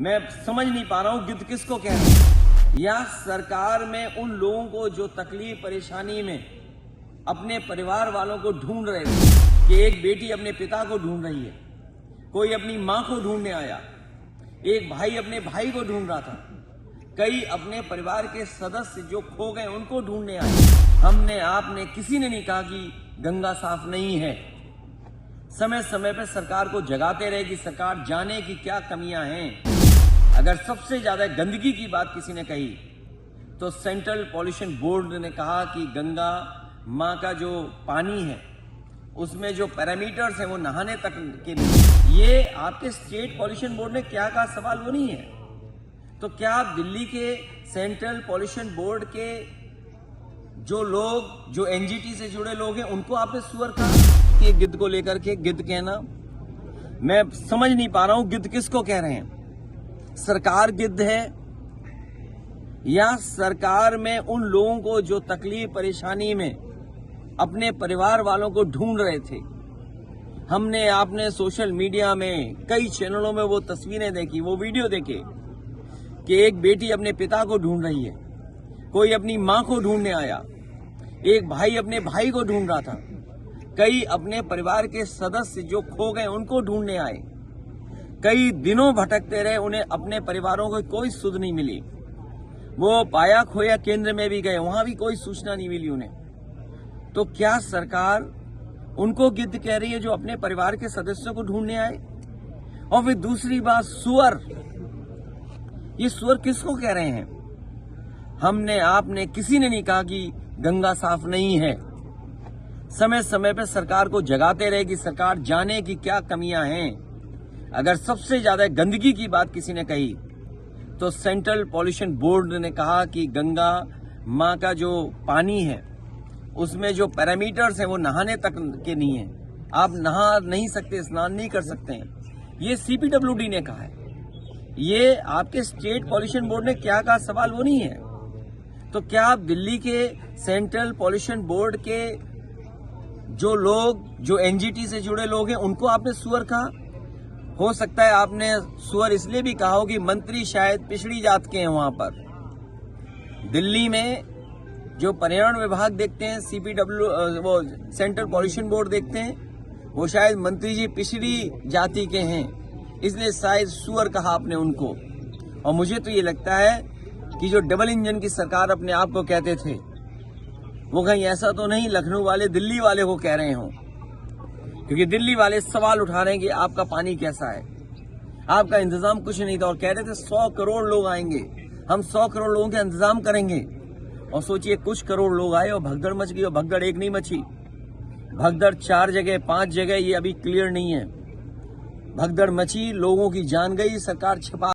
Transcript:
मैं समझ नहीं पा रहा हूं गिद्ध किसको कह रहे हैं। या सरकार में उन लोगों को जो तकलीफ परेशानी में अपने परिवार वालों को ढूंढ रहे थे कि एक बेटी अपने पिता को ढूंढ रही है, कोई अपनी मां को ढूंढने आया, एक भाई अपने भाई को ढूंढ रहा था, कई अपने परिवार के सदस्य जो खो गए उनको ढूंढने आए। हमने आपने किसी ने नहीं कहा कि गंगा साफ नहीं है। समय समय पर सरकार को जगाते रहे कि सरकार जाने की क्या कमियां हैं। अगर सबसे ज्यादा गंदगी की बात किसी ने कही तो सेंट्रल पॉल्यूशन बोर्ड ने कहा कि गंगा माँ का जो पानी है उसमें जो पैरामीटर्स हैं वो नहाने तक के नहीं। ये आपके स्टेट पॉल्यूशन बोर्ड ने क्या कहा, सवाल वो नहीं है। तो क्या आप दिल्ली के सेंट्रल पॉल्यूशन बोर्ड के जो लोग जो एनजीटी से जुड़े लोग हैं उनको आपने सुअर कहा कि गिद्ध को लेकर के गिद्ध कहना? मैं समझ नहीं पा रहा हूं गिद्ध किसको कह रहे हैं। सरकार गिद्ध है या सरकार में उन लोगों को जो तकलीफ परेशानी में अपने परिवार वालों को ढूंढ रहे थे। हमने आपने सोशल मीडिया में कई चैनलों में वो तस्वीरें देखी, वो वीडियो देखे कि एक बेटी अपने पिता को ढूंढ रही है, कोई अपनी मां को ढूंढने आया, एक भाई अपने भाई को ढूंढ रहा था, कई अपने परिवार के सदस्य जो खो गए उनको ढूंढने आए। कई दिनों भटकते रहे, उन्हें अपने परिवारों को कोई सुध नहीं मिली। वो पाया खोया केंद्र में भी गए, वहां भी कोई सूचना नहीं मिली उन्हें। तो क्या सरकार उनको गिद्ध कह रही है जो अपने परिवार के सदस्यों को ढूंढने आए? और फिर दूसरी बात, सुअर, ये सुअर किसको कह रहे हैं? हमने आपने किसी ने नहीं कहा कि गंगा साफ नहीं है। समय समय पर सरकार को जगाते रहे कि सरकार जाने की क्या कमियां हैं। अगर सबसे ज्यादा गंदगी की बात किसी ने कही तो सेंट्रल पॉल्यूशन बोर्ड ने कहा कि गंगा माँ का जो पानी है उसमें जो पैरामीटर्स हैं वो नहाने तक के नहीं है। आप नहा नहीं सकते, स्नान नहीं कर सकते हैं। ये सीपीडब्ल्यूडी ने कहा है। ये आपके स्टेट पॉल्यूशन बोर्ड ने क्या कहा, सवाल वो नहीं है। तो क्या आप दिल्ली के सेंट्रल पॉल्यूशन बोर्ड के जो लोग जो एनजीटी से जुड़े लोग हैं उनको आपने सुअर कहा? हो सकता है आपने सुअर इसलिए भी कहा हो कि मंत्री शायद पिछड़ी जात के हैं। वहां पर दिल्ली में जो पर्यावरण विभाग देखते हैं, वो सेंट्रल पॉल्यूशन बोर्ड देखते हैं, वो शायद मंत्री जी पिछड़ी जाति के हैं, इसलिए शायद सुअर कहा आपने उनको। और मुझे तो ये लगता है कि जो डबल इंजन की सरकार अपने आप को कहते थे वो कहीं ऐसा तो नहीं लखनऊ वाले दिल्ली वाले को कह रहे हों, क्योंकि दिल्ली वाले सवाल उठा रहे हैं कि आपका पानी कैसा है, आपका इंतजाम कुछ नहीं था। और कह रहे थे 100 करोड़ लोग आएंगे, हम 100 करोड़ लोगों के इंतजाम करेंगे। और सोचिए कुछ करोड़ लोग आए और भगदड़ मच गई। और भगदड़ एक नहीं मची, भगदड़ 4 जगह 5 जगह, ये अभी क्लियर नहीं है। भगदड़ मची, लोगों की जान गई, सरकार छिपा